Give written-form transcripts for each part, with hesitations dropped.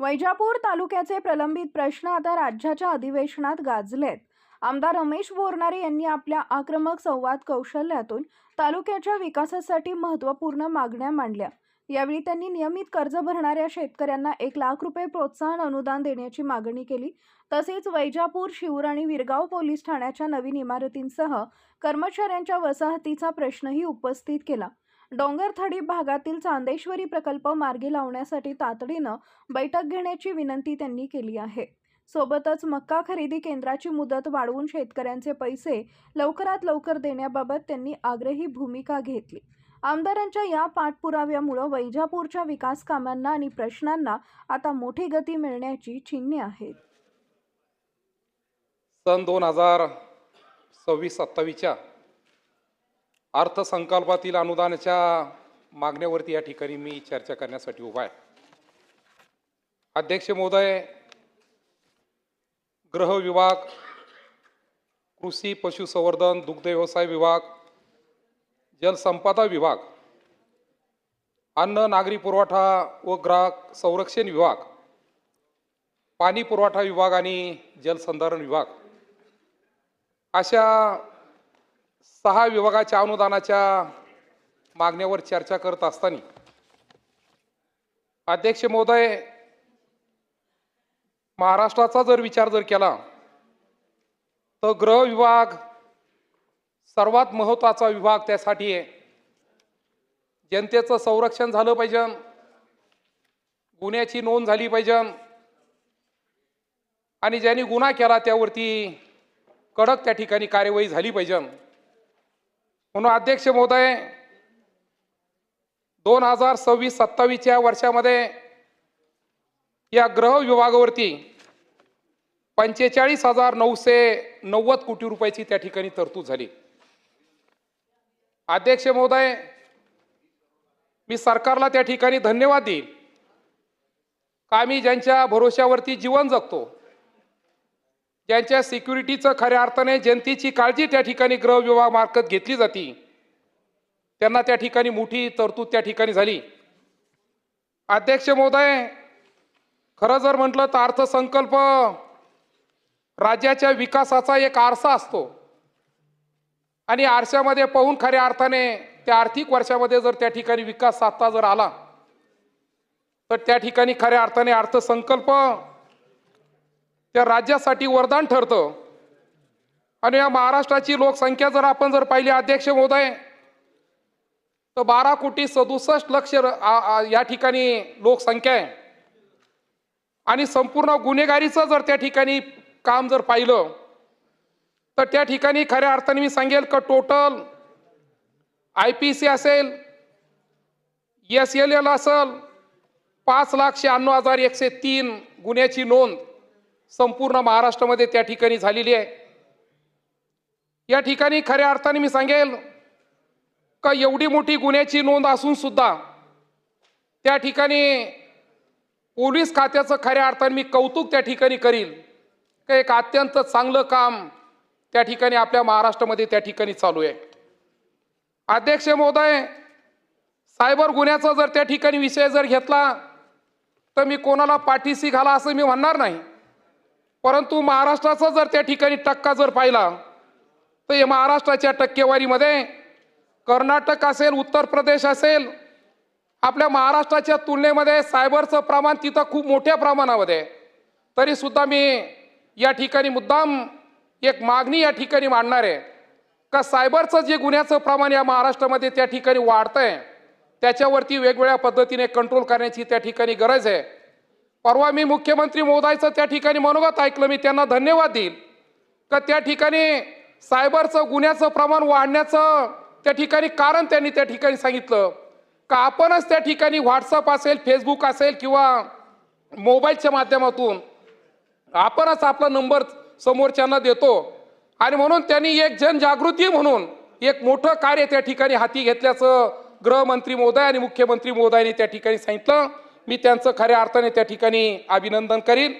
वैजापूर तालुक्याचे प्रलंबित प्रश्न आता राज्याच्या अधिवेशनात गाजलेत। आमदार रमेश बोरनारे यांनी आपल्या आक्रमक संवाद कौशल्यातून तालुक्याच्या विकासासाठी महत्त्वपूर्ण मागण्या मांडल्या। यावेळी त्यांनी नियमित कर्ज भरणाऱ्या शेतकऱ्यांना 1 लाख रुपये प्रोत्साहन अनुदान देण्याची मागणी केली। तसेच वैजापूर, शिऊर आणि विरगाव पोलीस ठाण्याच्या नवीन इमारतींसह कर्मचाऱ्यांच्या वसाहतीचा प्रश्नही उपस्थित केला। डोंगरथडी भागातील चांदेश्वरी प्रकल्प मार्गी लावण्यासाठी तातडीनं बैठक घेण्याची विनंती त्यांनी केली आहे। सोबतच मक्का खरेदी केंद्राची मुदत वाढवून शेतकऱ्यांचे पैसे लवकरात लवकर देण्याबाबत त्यांनी आग्रही भूमिका घेतली। आमदारांच्या या पाठपुराव्यामुळे वैजापूरच्या विकास कामांना आणि प्रश्नांना आता मोठी गती मिळण्याची चिन्हे आहेत। सन 2026-27च्या अर्थसंकल्पातील अनुदानाच्या मागण्यावरती या ठिकाणी मी चर्चा करण्यासाठी उभा आहे। अध्यक्ष महोदय, गृह विभाग, कृषी पशुसंवर्धन, दुग्ध व्यवसाय विभाग, जलसंपदा विभाग, अन्न नागरी पुरवठा व ग्राहक संरक्षण विभाग, पाणी पुरवठा विभाग आणि जलसंधारण विभाग अशा 6 विभागाच्या अनुदानाच्या मागण्यावर चर्चा करत असताना अध्यक्ष महोदय, महाराष्ट्राचा विचार केला तर गृह विभाग सर्वात महत्त्वाचा विभाग त्यासाठी आहे। जनतेचं संरक्षण झालं पाहिजे, गुन्ह्याची नोंद झाली पाहिजे आणि ज्यांनी गुन्हा केला त्यावरती कडक त्या ठिकाणी कार्यवाही झाली पाहिजे। म्हणून अध्यक्ष महोदय, 2026-27च्या वर्षामध्ये या गृह विभागावरती 45,990 कोटी रुपयाची त्या ठिकाणी तरतूद झाली। अध्यक्ष महोदय, मी सरकारला त्या ठिकाणी धन्यवाद देईल का आम्ही ज्यांच्या भरोश्यावरती जीवन जगतो, ज्यांच्या सिक्युरिटीचं खऱ्या अर्थाने जनतेची काळजी त्या ठिकाणी गृह विभागामार्फत घेतली जाते, त्यांना त्या ठिकाणी मोठी तरतूद त्या ठिकाणी झाली। अध्यक्ष महोदय, खरं जर म्हटलं तर अर्थसंकल्प राज्याच्या विकासाचा एक आरसा असतो आणि आरशामध्ये पाहून खऱ्या अर्थाने त्या आर्थिक वर्षामध्ये जर त्या ठिकाणी विकास साधता जर आला तर त्या ठिकाणी खऱ्या अर्थाने अर्थसंकल्प त्या राज्यासाठी वरदान ठरतं। आणि या महाराष्ट्राची लोकसंख्या जर आपण जर पाहिली अध्यक्ष महोदय तर 12,67,00,000 या ठिकाणी लोकसंख्या आहे आणि संपूर्ण गुन्हेगारीचं जर त्या ठिकाणी काम जर पाहिलं तर त्या ठिकाणी खऱ्या अर्थाने मी सांगेल का टोटल IPC असेल, SLL असेल, 5,96,103 गुन्ह्याची नोंद संपूर्ण महाराष्ट्रामध्ये त्या ठिकाणी झालेली आहे। या ठिकाणी खऱ्या अर्थाने मी सांगेल का एवढी मोठी गुन्ह्याची नोंद असून सुद्धा त्या ठिकाणी पोलीस खात्याचं खऱ्या अर्थाने मी कौतुक त्या ठिकाणी करील का एक अत्यंत चांगलं काम त्या ठिकाणी आपल्या महाराष्ट्रामध्ये त्या ठिकाणी चालू आहे। अध्यक्ष महोदय, सायबर गुन्ह्याचा जर त्या ठिकाणी विषय जर घेतला तर मी कोणाला पाठीशी घाला असं मी म्हणणार नाही, परंतु महाराष्ट्राचा जर त्या ठिकाणी टक्का जर पाहिला तर या महाराष्ट्राच्या टक्केवारीमध्ये कर्नाटक असेल, उत्तर प्रदेश असेल, आपल्या महाराष्ट्राच्या तुलनेमध्ये सायबरचं प्रमाण तिथं खूप मोठ्या प्रमाणामध्ये। तरी सुद्धा मी या ठिकाणी मुद्दाम एक मागणी या ठिकाणी मांडणार आहे का सायबरचं जे गुन्ह्याचं प्रमाण या महाराष्ट्रामध्ये त्या ठिकाणी वाढतंय त्याच्यावरती वेगवेगळ्या पद्धतीने कंट्रोल करण्याची त्या ठिकाणी गरज आहे। परवा मी मुख्यमंत्री महोदयाचं त्या ठिकाणी मनोगत ऐकलं, मी त्यांना धन्यवाद देईल का त्या ठिकाणी सायबरचं गुन्ह्याचं प्रमाण वाढण्याचं त्या ठिकाणी कारण त्यांनी त्या ठिकाणी सांगितलं का आपणच त्या ठिकाणी व्हॉट्सअप असेल, फेसबुक असेल किंवा मोबाईलच्या माध्यमातून आपणच आपला नंबर समोरच्यांना देतो आणि म्हणून त्यांनी एक जनजागृती म्हणून एक मोठं कार्य त्या ठिकाणी हाती घेतल्याचं गृहमंत्री महोदय आणि मुख्यमंत्री महोदयांनी त्या ठिकाणी सांगितलं। मी त्यांचं खऱ्या अर्थाने त्या ठिकाणी अभिनंदन करीन।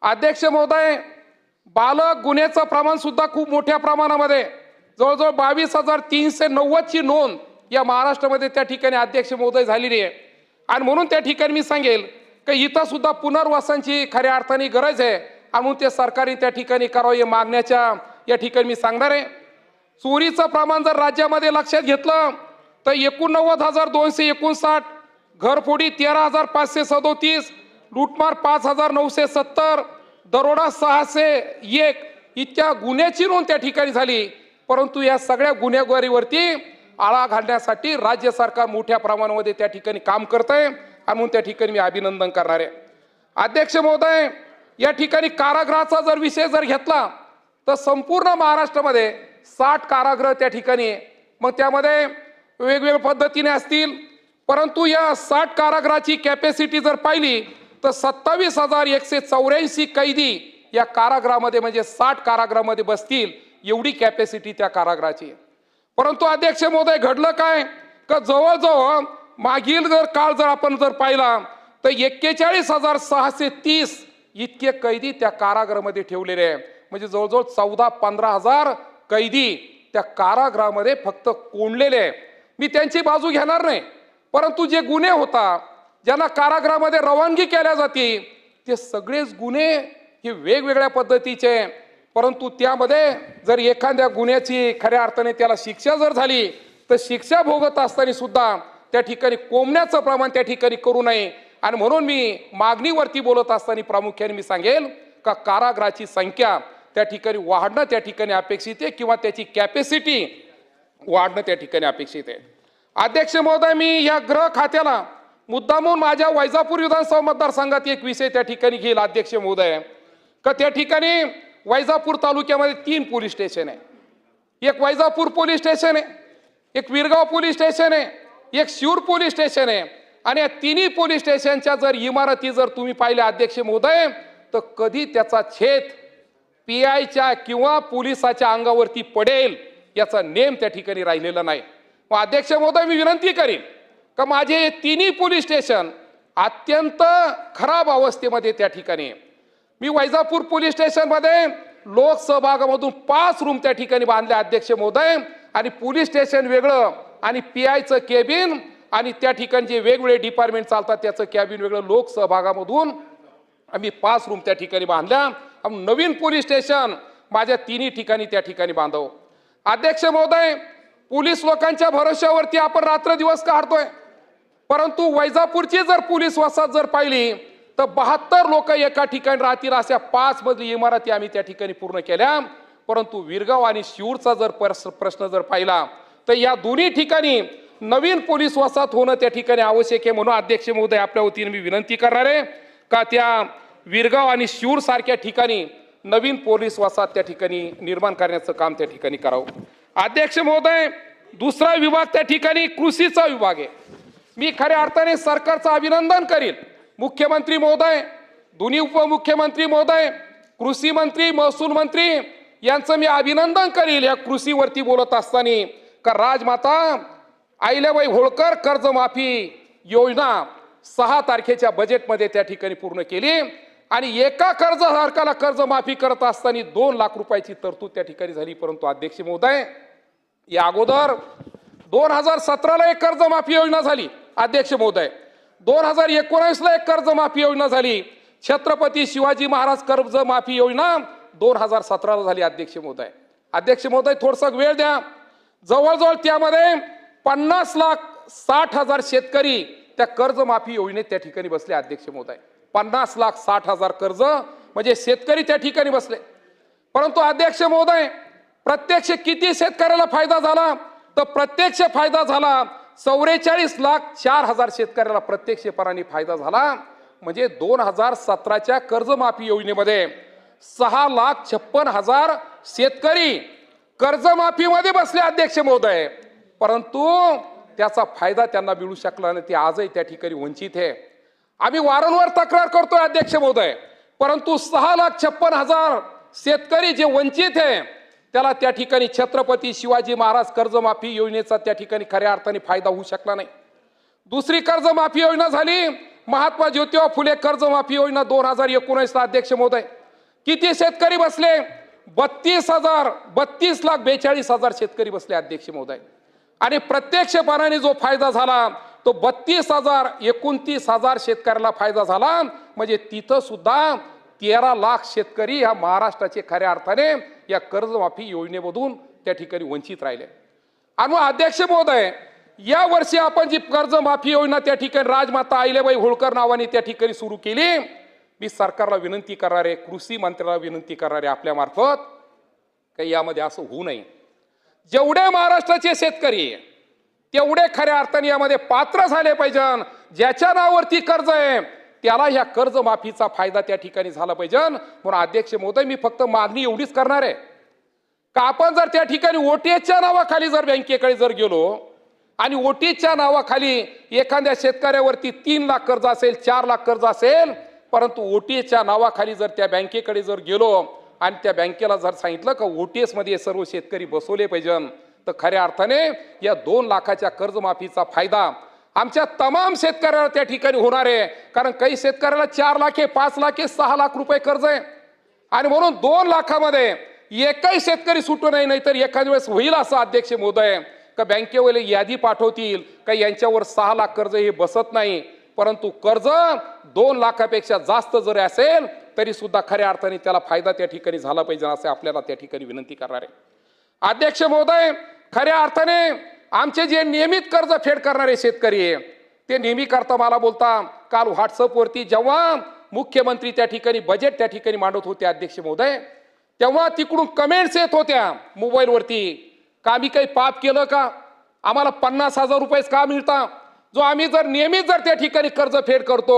अध्यक्ष महोदय, बालक गुन्ह्याचं प्रमाण सुद्धा खूप मोठ्या प्रमाणामध्ये जवळजवळ 22,390 ची नोंद या महाराष्ट्रामध्ये त्या ठिकाणी अध्यक्ष महोदय झालेली आहे। आणि म्हणून त्या ठिकाणी मी सांगेल की इथं सुद्धा पुनर्वसनाची खऱ्या अर्थाने गरज आहे आणि म्हणून ते सरकारने त्या ठिकाणी करावं हे मागण्याच्या या ठिकाणी मी सांगणार आहे. चोरीचं प्रमाण जर राज्यामध्ये लक्षात घेतलं तर 89,259, घरफोडी 13,537, लूटमार 5,970, दरोडा 601 इतक्या गुन्ह्याची नोंद त्या ठिकाणी झाली. परंतु या सगळ्या गुन्हेगारीवरती आळा घालण्यासाठी राज्य सरकार मोठ्या प्रमाणामध्ये त्या ठिकाणी काम करतंय आणि म्हणून त्या ठिकाणी मी अभिनंदन करणार आहे. अध्यक्ष महोदय, या ठिकाणी कारागृहाचा जर विषय जर घेतला तर संपूर्ण महाराष्ट्रामध्ये 60 कारागृह त्या ठिकाणी आहे. मग त्यामध्ये वेगवेगळ्या पद्धतीने असतील, परंतु या 60 कारागृहाची कॅपॅसिटी जर पाहिली तर 27,184 कैदी या कारागृहामध्ये म्हणजे 60 कारागृहामध्ये बसतील एवढी कॅपॅसिटी त्या कारागृहाची आहे. परंतु अध्यक्ष महोदय, घडलं काय का जवळजवळ मागील जर काळ जर आपण जर पाहिला तर 41,630 इतके कैदी त्या कारागृहामध्ये ठेवलेले आहे. म्हणजे जवळजवळ 14-15,000 कैदी त्या कारागृहामध्ये फक्त कोंडलेले आहे. मी त्यांची बाजू घेणार नाही, परंतु जे गुन्हे होता ज्यांना कारागृहामध्ये रवानगी केल्या जाते ते सगळेच गुन्हे हे वेगवेगळ्या पद्धतीचे. परंतु त्यामध्ये जर एखाद्या गुन्ह्याची खऱ्या अर्थाने त्याला शिक्षा जर झाली तर शिक्षा भोगत असताना सुद्धा त्या ठिकाणी कोंबण्याचं प्रमाण त्या ठिकाणी करू नये. आणि म्हणून मी मागणीवरती बोलत असताना प्रामुख्याने मी सांगेल का कारागृहाची संख्या त्या ठिकाणी वाढणं त्या ठिकाणी अपेक्षित आहे किंवा त्याची कॅपॅसिटी वाढणं त्या ठिकाणी अपेक्षित आहे. अध्यक्ष महोदय, मी या गृह खात्याला मुद्दामून माझ्या वैजापूर विधानसभा मतदारसंघात एक विषय त्या ठिकाणी घेईल. अध्यक्ष महोदय, का त्या ठिकाणी वैजापूर तालुक्यामध्ये 3 पोलीस स्टेशन आहे. एक वैजापूर पोलीस स्टेशन आहे, एक विरगाव पोलीस स्टेशन आहे, एक शिरूर पोलीस स्टेशन आहे. आणि या तिन्ही पोलीस स्टेशनच्या जर इमारती जर तुम्ही पाहिल्या अध्यक्ष महोदय तर कधी त्याचा छेद PIच्या किंवा पोलिसाच्या अंगावरती पडेल याचा नेम त्या ठिकाणी राहिलेला नाही. मग अध्यक्ष महोदय, मी विनंती करीन का माझे हे तिन्ही पोलीस स्टेशन अत्यंत खराब अवस्थेमध्ये त्या ठिकाणी आहे. मी वैजापूर पोलीस स्टेशनमध्ये लोकसहभागामधून 5 रूम त्या ठिकाणी बांधले अध्यक्ष महोदय, आणि पोलीस स्टेशन वेगळं आणि PIचं केबिन आणि त्या ठिकाणी जे वेगवेगळे डिपार्टमेंट चालतात त्याचं कॅबिन वेगळं, लोकसहभागामधून आम्ही 5 रूम त्या ठिकाणी बांधल्या. नवीन पोलीस स्टेशन माझ्या तिन्ही ठिकाणी त्या ठिकाणी बांधव. अध्यक्ष महोदय, पोलीस लोकांच्या भरोश्यावरती आपण रात्र दिवस काढतोय, परंतु वैजापूरची जर पोलीस वसाहत जर पाहिली तर 72 लोक एका ठिकाणी राहतील अशा 5 मजली इमारती आम्ही त्या ठिकाणी पूर्ण केल्या. परंतु विरगाव आणि शिरूरचा जर प्रश्न जर पाहिला तर या दोन्ही ठिकाणी नवीन पोलीस वसाहत होणं त्या ठिकाणी आवश्यक आहे. म्हणून अध्यक्ष महोदय, आपल्या वतीने मी विनंती करणार आहे का त्या विरगाव आणि शिरूर सारख्या ठिकाणी नवीन पोलीस वसाहत त्या ठिकाणी निर्माण करण्याचं काम त्या ठिकाणी करावं. अध्यक्ष महोदय, दुसरा विभाग त्या ठिकाणी कृषीचा विभाग आहे. मी खऱ्या अर्थाने सरकारचं अभिनंदन करीन. मुख्यमंत्री महोदय, दोन्ही उपमुख्यमंत्री महोदय, कृषी मंत्री, महसूल मंत्री यांचं मी अभिनंदन करील या कृषीवरती बोलत असताना का राजमाता अहिल्याबाई होळकर कर्जमाफी योजना 6 तारखेच्या बजेटमध्ये त्या ठिकाणी पूर्ण केली आणि एका कर्जधारकाला कर्जमाफी करत असताना 2 लाख रुपयाची तरतूद त्या ठिकाणी झाली. परंतु अध्यक्ष महोदय, या अगोदर 2017ला एक कर्जमाफी योजना झाली. अध्यक्ष महोदय, 2019ला एक कर्जमाफी योजना झाली. छत्रपती शिवाजी महाराज कर्जमाफी योजना 2017ला झाली. अध्यक्ष महोदय, थोडसा वेळ द्या. जवळजवळ त्यामध्ये 50,60,000 शेतकरी त्या कर्जमाफी योजनेत त्या ठिकाणी बसले. अध्यक्ष महोदय, 50,60,000 कर्ज म्हणजे शेतकरी त्या ठिकाणी बसले. परंतु अध्यक्ष महोदय, प्रत्यक्ष किती शेतकऱ्याला फायदा झाला तर प्रत्यक्ष फायदा झाला 44,04,000 शेतकऱ्याला प्रत्यक्षपणाने फायदा झाला. म्हणजे 2017च्या कर्जमाफी योजनेमध्ये 6,56,000 शेतकरी कर्जमाफीमध्ये बसले. अध्यक्ष महोदय, परंतु त्याचा फायदा त्यांना मिळू शकला नाही. ते आजही त्या ठिकाणी वंचित आहे. आम्ही वारंवार तक्रार करतोय अध्यक्ष महोदय, परंतु 6,56,000 शेतकरी जे वंचित आहे त्याला त्या ठिकाणी छत्रपती शिवाजी महाराज कर्जमाफी योजनेचा त्या ठिकाणी खऱ्या अर्थाने फायदा होऊ शकला नाही. दुसरी कर्जमाफी योजना झाली महात्मा ज्योतिबा फुले कर्जमाफी योजना 2019ला. अध्यक्ष महोदय, किती शेतकरी बसले? 32,42,42,000 शेतकरी बसले. अध्यक्ष महोदय, आणि प्रत्यक्षपणाने जो फायदा झाला तो 32,000 29,000 शेतकऱ्याला फायदा झाला. म्हणजे तिथं सुद्धा 13 लाख शेतकरी ह्या महाराष्ट्राचे खऱ्या अर्थाने या कर्जमाफी योजनेमधून त्या ठिकाणी वंचित राहिले. आणि अध्यक्ष महोदय, या वर्षी आपण जी कर्जमाफी योजना त्या ठिकाणी राजमाता अहिल्याबाई होळकर नावाने त्या ठिकाणी सुरू केली. मी सरकारला विनंती करणार आहे, कृषी मंत्र्याला विनंती करणार आहे आपल्या मार्फत, काही यामध्ये असं होऊ नये. जेवढे महाराष्ट्राचे शेतकरी तेवढे खऱ्या अर्थाने यामध्ये पात्र झाले पाहिजे. ज्याच्या नावावरती कर्ज आहे त्याला ह्या कर्जमाफीचा फायदा त्या ठिकाणी झाला पाहिजे. म्हणून अध्यक्ष महोदय, मी फक्त मागणी एवढीच करणार आहे का आपण जर त्या ठिकाणी ओटीएसच्या नावाखाली जर बँकेकडे जर गेलो आणि ओटीएसच्या नावाखाली एखाद्या शेतकऱ्यावरती 3 लाख कर्ज असेल, 4 लाख कर्ज असेल, परंतु ओटीएसच्या नावाखाली जर त्या बँकेकडे जर गेलो आणि त्या बँकेला जर सांगितलं का ओटीएस मध्ये सर्व शेतकरी बसवले पाहिजे, तर खऱ्या अर्थाने या 2 लाखाच्या कर्जमाफीचा फायदा आमच्या तमाम शेतकऱ्याला त्या ठिकाणी होणार आहे. कारण काही शेतकऱ्याला 4 लाख आहे, 5 लाख आहे, 6 लाख रुपये कर्ज आहे. आणि म्हणून 2 लाखामध्ये एकही शेतकरी सुटू नये. नाहीतर एखाद्या वेळेस होईल असं अध्यक्ष महोदय का बँकेवाले यादी पाठवतील का यांच्यावर 6 लाख कर्ज हे बसत नाही, परंतु कर्ज 2 लाखापेक्षा जास्त जरी असेल तरी सुद्धा खऱ्या अर्थाने त्याला फायदा त्या ठिकाणी झाला पाहिजे असे आपल्याला त्या ठिकाणी विनंती करणार आहे. अध्यक्ष महोदय, खऱ्या अर्थाने आमचे जे नियमित कर्ज फेड करणारे शेतकरी आहे ते नेहमी करता मला बोलता काल व्हॉट्सअपवरती जेव्हा मुख्यमंत्री त्या ठिकाणी बजेट त्या ठिकाणी मांडत होते अध्यक्ष महोदय, तेव्हा तिकडून कमेंट्स येत होत्या मोबाईलवरती का आम्ही काही पाप केलं का, आम्हाला 50,000 रुपयेच का मिळतात, जो आम्ही जर नियमित जर त्या ठिकाणी कर्ज फेड करतो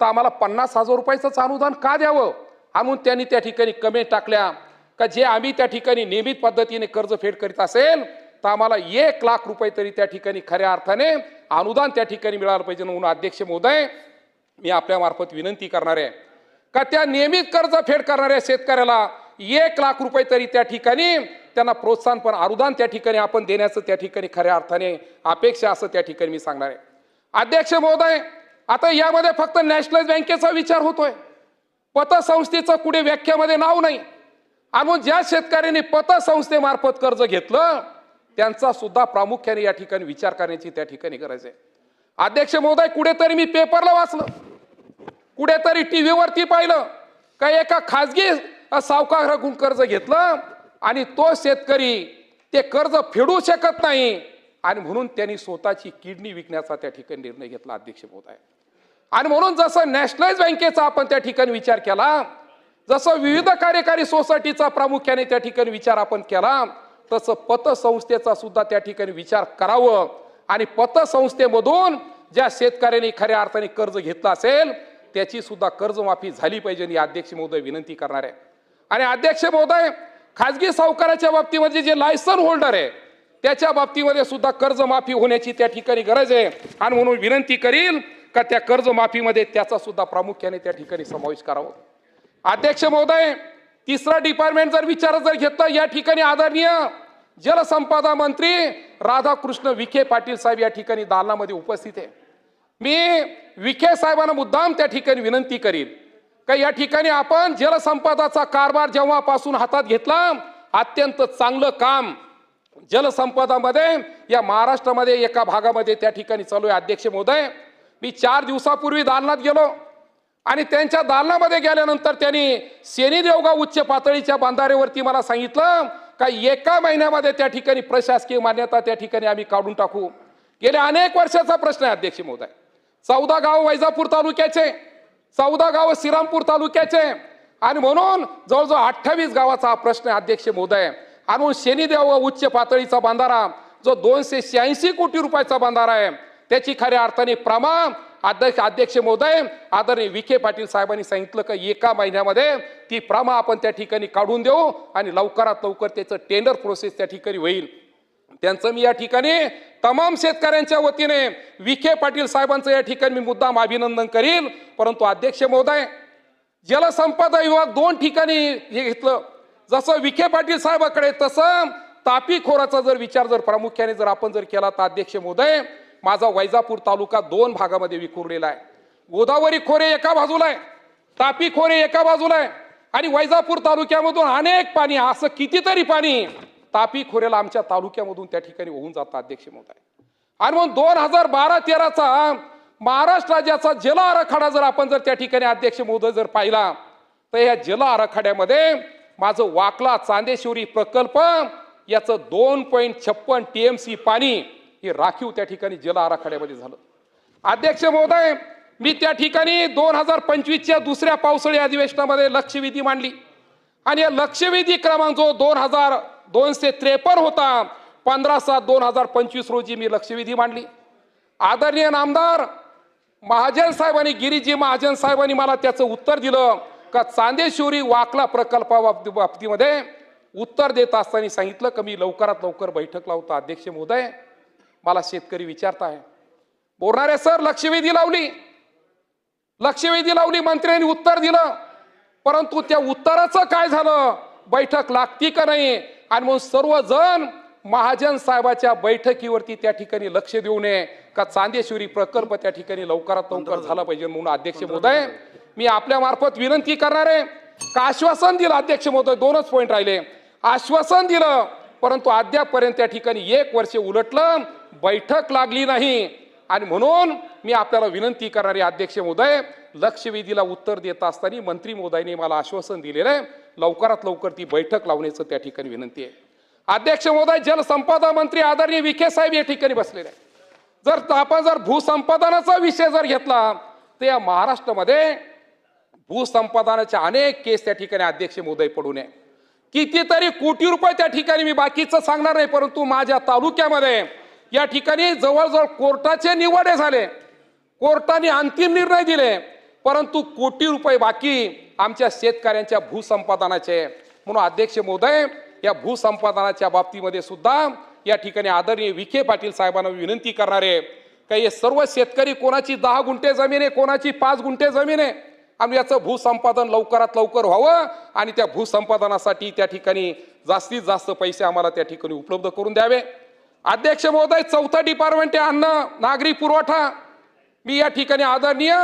तर आम्हाला 50,000 रुपयाचं अनुदान का द्यावं. आणून त्यांनी त्या ठिकाणी कमेंट टाकल्या का जे आम्ही त्या ठिकाणी नियमित पद्धतीने कर्ज फेड करीत असेल तर आम्हाला 1 लाख रुपये तरी त्या ठिकाणी खऱ्या अर्थाने अनुदान त्या ठिकाणी मिळालं पाहिजे. म्हणून अध्यक्ष महोदय, मी आपल्या मार्फत विनंती करणार आहे का त्या नियमित कर्ज फेड करणाऱ्या शेतकऱ्याला 1 लाख रुपये तरी त्या ठिकाणी त्यांना प्रोत्साहन पण अनुदान त्या ठिकाणी आपण देण्याचं त्या ठिकाणी खऱ्या अर्थाने अपेक्षा असं त्या ठिकाणी मी सांगणार आहे. अध्यक्ष महोदय, आता यामध्ये फक्त नॅशनलाइज बँकेचा विचार होतोय, पतसंस्थेचं कुठे व्याख्यामध्ये नाव नाही. आणि ज्या शेतकऱ्यांनी पतसंस्थेमार्फत कर्ज घेतलं त्यांचा सुद्धा प्रामुख्याने या ठिकाणी विचार करण्याची त्या ठिकाणी गरज आहे. अध्यक्ष महोदय, कुठेतरी मी पेपरला वाचलं, कुठेतरी टीव्हीवरती पाहिलं का एका खाजगी सावकाराकडून कर्ज घेतलं आणि तो शेतकरी ते कर्ज फेडू शकत नाही आणि म्हणून त्यांनी स्वतःची किडनी विकण्याचा त्या ठिकाणी निर्णय घेतला अध्यक्ष महोदय. आणि म्हणून जसं नॅशनलाइज बँकेचा आपण त्या ठिकाणी विचार केला, जसं विविध कार्यकारी सोसायटीचा प्रामुख्याने त्या ठिकाणी विचार आपण केला, तसं पतसंस्थेचा सुद्धा त्या ठिकाणी विचार करावं आणि पतसंस्थेमधून ज्या शेतकऱ्यांनी खऱ्या अर्थाने कर्ज घेतलं असेल त्याची सुद्धा कर्जमाफी झाली पाहिजे ही अध्यक्ष महोदय विनंती करणार आहे. आणि अध्यक्ष महोदय, खाजगी सावकाराच्या बाबतीमध्ये जे लायसन होल्डर आहे त्याच्या बाबतीमध्ये सुद्धा कर्जमाफी होण्याची त्या ठिकाणी गरज आहे. आणि म्हणून विनंती करील का त्या कर्जमाफीमध्ये त्याचा सुद्धा प्रामुख्याने त्या ठिकाणी समावेश करावा. अध्यक्ष महोदय, तिसरा डिपार्टमेंट जर विचार जर घेतला, या ठिकाणी आदरणीय जलसंपदा मंत्री राधाकृष्ण विखे पाटील साहेब या ठिकाणी दालनामध्ये उपस्थित आहे. मी विखे साहेबांना मुद्दाम त्या ठिकाणी विनंती करीन का या ठिकाणी आपण जलसंपदाचा कारभार जेव्हापासून हातात घेतला, अत्यंत चांगलं काम जलसंपदामध्ये या महाराष्ट्रामध्ये एका भागामध्ये त्या ठिकाणी चालू आहे. अध्यक्ष महोदय, मी 4 दिवसापूर्वी दालनात गेलो आणि त्यांच्या दालनामध्ये गेल्यानंतर त्यांनी शेनी देवगाव उच्च पातळीच्या बांधाऱ्यावरती मला सांगितलं का 1 महिन्यामध्ये त्या ठिकाणी प्रशासकीय मान्यता त्या ठिकाणी आम्ही काढून टाकू. गेल्या अनेक वर्षाचा प्रश्न आहे अध्यक्ष महोदय. 14 गाव वैजापूर तालुक्याचे, 14 गाव श्रीरामपूर तालुक्याचे आणि म्हणून जवळजवळ 28 गावाचा हा प्रश्न आहे अध्यक्ष महोदय. आणि शेनी देवगाव उच्च पातळीचा बांधारा जो 286 कोटी रुपयाचा बांधारा आहे त्याची खऱ्या अर्थाने प्रमाण अध्यक्ष महोदय आदरणीय विखे पाटील साहेबांनी सांगितलं का 1 महिन्यामध्ये ती प्रमा आपण त्या ठिकाणी काढून देऊ आणि लवकरात लवकर त्याचं टेंडर प्रोसेस त्या ठिकाणी होईल. त्यांचं मी या ठिकाणी तमाम शेतकऱ्यांच्या वतीने विखे पाटील साहेबांचं या ठिकाणी मी मुद्दाम अभिनंदन करील. परंतु अध्यक्ष महोदय, जलसंपदा विभाग 2 ठिकाणी हे घेतलं, जसं विखे पाटील साहेबाकडे तसं तापी खोऱ्याचा जर विचार जर प्रामुख्याने जर आपण जर केला तर अध्यक्ष महोदय माझा वैजापूर तालुका 2 भागामध्ये विखुरलेला आहे. गोदावरी खोरे एका बाजूला आहे, तापी खोरे एका बाजूला आहे आणि वैजापूर तालुक्यामधून अनेक पाणी, असं कितीतरी पाणी तापी खोऱ्याला आमच्या तालुक्यामधून त्या ठिकाणी होऊन जातं अध्यक्ष महोदय. आणि मग 2012-13चा महाराष्ट्र राज्याचा जल आराखडा जर आपण जर त्या ठिकाणी अध्यक्ष महोदय जर पाहिला तर या जल आराखड्यामध्ये माझं वाकला चांदेश्वरी प्रकल्प याचं 2.56 TMC पाणी हे राखीव त्या ठिकाणी जल आराखड्यामध्ये झालं. अध्यक्ष महोदय, मी त्या ठिकाणी 2025च्या दुसऱ्या पावसाळी अधिवेशनामध्ये लक्षवेधी मांडली आणि या लक्षवेधी क्रमांक जो 2253 होता 15/7/2025 रोजी मी लक्षवेधी मांडली. आदरणीय नामदार महाजन साहेबांनी गिरीजी महाजन साहेबांनी मला त्याचं उत्तर दिलं का चांदेश्वरी वाकला प्रकल्पाबाबतीमध्ये उत्तर देत असताना सांगितलं की मी लवकरात लवकर बैठक लावतो. अध्यक्ष महोदय, मला शेतकरी विचारताय बोलणारे सर लक्षवेधी लावली मंत्र्यांनी उत्तर दिलं, परंतु त्या उत्तराचं काय झालं, बैठक लागती का नाही. आणि मग सर्वजण महाजन साहेबाच्या बैठकीवरती त्या ठिकाणी लक्ष देऊ नये का चांदेश्वरी प्रकल्प त्या ठिकाणी लवकरात लवकर झाला पाहिजे. म्हणून अध्यक्ष महोदय, मी आपल्या मार्फत विनंती करणार आहे का आश्वासन दिलं. अध्यक्ष महोदय, 2च पॉइंट राहिले. आश्वासन दिलं परंतु अद्यापपर्यंत त्या ठिकाणी 1 वर्ष उलटलं, बैठक लागली नाही. आणि म्हणून मी आपल्याला विनंती करणारे अध्यक्ष महोदय, लक्षवेधीला उत्तर देत असताना मंत्री महोदयांनी मला आश्वासन दिलेलं आहे लवकरात लवकर ती बैठक लावण्याचं त्या ठिकाणी विनंती आहे. अध्यक्ष महोदय, जलसंपदा मंत्री आदरणीय विखे साहेब या ठिकाणी बसलेले आहे. जर आपण भूसंपादनाचा विषय जर घेतला तर या महाराष्ट्रामध्ये भूसंपादनाच्या अनेक केस त्या ठिकाणी अध्यक्ष महोदय पडून आहे. कितीतरी कोटी रुपये त्या ठिकाणी, मी बाकीचं सांगणार नाही, परंतु माझ्या तालुक्यामध्ये या ठिकाणी जवळजवळ कोर्टाचे निवाडे झाले, कोर्टाने अंतिम निर्णय दिले, परंतु कोटी रुपये बाकी आमच्या शेतकऱ्यांच्या भूसंपादनाचे. म्हणून अध्यक्ष महोदय, या भूसंपादनाच्या बाबतीमध्ये सुद्धा या ठिकाणी आदरणीय विखे पाटील साहेबांना विनंती करणार आहे का हे सर्व शेतकरी, कोणाची 10 गुंठे जमीन आहे, कोणाची 5 गुंठे जमीन आहे, आणि याचं भूसंपादन लवकरात लवकर व्हावं आणि त्या भूसंपादनासाठी त्या ठिकाणी जास्तीत जास्त पैसे आम्हाला त्या ठिकाणी उपलब्ध करून द्यावे. अध्यक्ष महोदय, 4था डिपार्टमेंट आहे अन्न नागरी पुरवठा. मी या ठिकाणी आदरणीय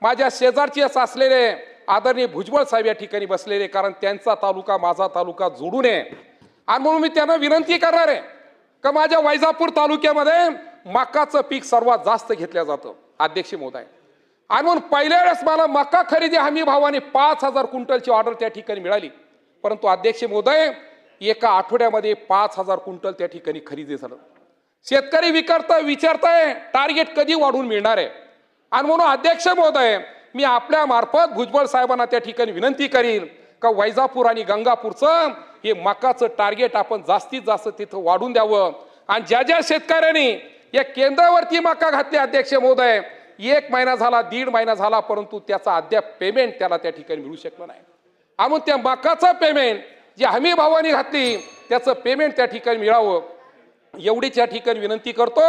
माझ्या शेजारची असलेले आदरणीय भुजबळ साहेब या ठिकाणी बसलेले, कारण त्यांचा तालुका माझा तालुका जोडून आहे. आणि म्हणून मी त्यांना विनंती करणार आहे का माझ्या वैजापूर तालुक्यामध्ये मकाचं पीक सर्वात जास्त घेतलं जातं. अध्यक्ष महोदय, आणि म्हणून पहिल्या वेळेस मला मका खरेदी हमी भावाने 5000 क्विंटलची ऑर्डर त्या ठिकाणी मिळाली, परंतु अध्यक्ष महोदय एका आठवड्यामध्ये 5000 क्विंटल त्या ठिकाणी खरेदी झालं. शेतकरी विचारताय टार्गेट कधी वाढून मिळणार आहे. आणि म्हणून अध्यक्ष महोदय, मी आपल्या मार्फत भुजबळ साहेबांना त्या ठिकाणी विनंती करीन का वैजापूर आणि गंगापूरचं हे मकाचं टार्गेट आपण जास्तीत जास्त तिथं वाढून द्यावं. आणि ज्या शेतकऱ्यांनी या केंद्रावरती मका घातली अध्यक्ष महोदय, 1 महिना झाला, 1.5 महिना झाला, परंतु त्याचा अद्याप पेमेंट त्याला त्या ठिकाणी मिळू शकलं नाही. आणि त्या मकाचं पेमेंट जी हमी भावाने घातली त्याचं पेमेंट त्या ठिकाणी मिळावं एवढीच या ठिकाणी विनंती करतो.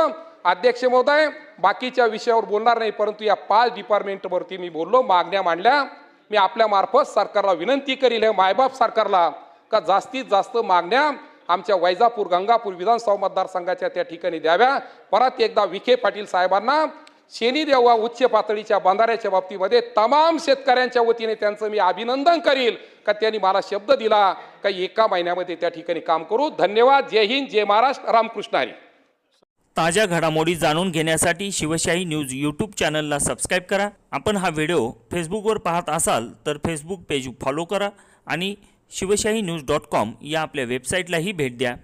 अध्यक्ष महोदय, बाकीच्या विषयावर बोलणार नाही, परंतु या 5 डिपार्टमेंटवरती मी बोललो, मागण्या मांडल्या. मी आपल्या मार्फत सरकारला विनंती करील, हे मायबाप सरकारला, का जास्तीत जास्त मागण्या आमच्या वैजापूर गंगापूर विधानसभा मतदारसंघाच्या त्या ठिकाणी द्याव्या. परत एकदा विखे पाटील साहेबांना शेनी देवा उच्च पातळीच्या बंधाऱ्याच्या बाबतीमध्ये तमाम शेतकऱ्यांच्या वतीने त्यांचं मी अभिनंदन करील का त्यांनी मला शब्द दिला का 1 महिन्यामध्ये त्या ठिकाणी काम करू. धन्यवाद. जय हिंद, जय महाराष्ट्र, रामकृष्ण हरी. ताज्या घडामोडी जाणून घेण्यासाठी शिवशाही न्यूज यूट्यूब चॅनलला सबस्क्राईब करा. आपण हा व्हिडिओ फेसबुकवर पाहत असाल तर फेसबुक पेज फॉलो करा आणि शिवशाही न्यूज.com या आपल्या वेबसाईटलाही भेट द्या.